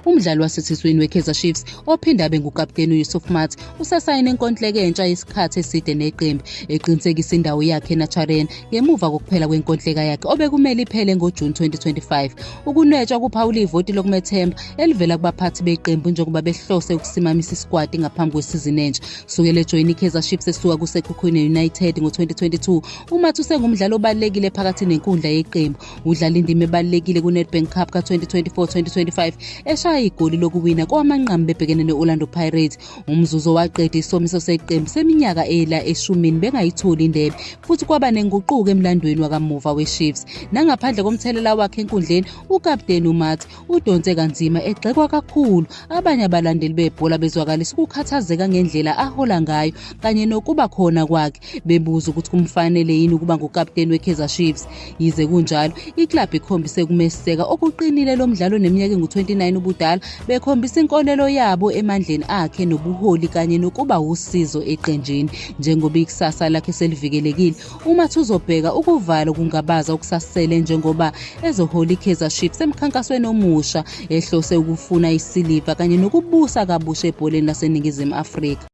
umdlali wasesizweni weKaizer Chiefs ophinde abe ngukapteni uYusuf Maart usasayine inkontileka entsha yesikhathi eside neqembu, eqinisekisa indawo yakhe eNacharene ngemuva kokuphela kwenkontileka yakhe obekumele iphele ngoJuni 2025. Ukunwetshwa kuphawula ivoti lokumethemba elivela kubaphathi beqembu njengoba behlose ukusimamisa iskwadi ngaphambi kwesizini entsha. Kusukela ejoyini iKaizer Chiefs esuka kuSekhukhune United ngo-2022, uMaart usengumdlali obalulekile phakathi nenkundla yeqembu. Udlala indima ebalulekile kuNedbank Cup ka-2024-2025 eshaya igoli lokuwina kowamanqamu bebhekene ne-Orlando Pirates. Umzuzu waqeda isomiso seqembu seminyaka ela eshumini bengayitholi indebe, futhi kwaba nenguquko emlandweni wakamuva weChiefs. Nangaphandle komthelela wakhe enkundleni, ukapteni uMaart udonse kanzima, egxekwa kakhulu. Abanye abalandeli bebhola bezwakalisa ukukhathazeka ngendlela ahola ngayo kanye nokuba khona kwakhe, bebuza ukuthi kumfanele yini ukuba ngukapteni weKaizer Chiefs. Yize kunjalo, iklabhu ikhombise ukumeseka okuqinile lo mdlalo neminyaka engu-29 ubudala, bekhombisa inkolelo yabo emandleni akhe nobuholi kanye nokuba usizo eqenjini. Njengoba ikusasa lakhe selivikelekile, uMaart uzobheka ukuvala okungabaza okusasele njengoba ezohola iKaizer Chiefs emkhankasweni omusha ehlose ukufuna isiliva kanye nokubusa kabusha ebholeni laseNingizimu Afrika.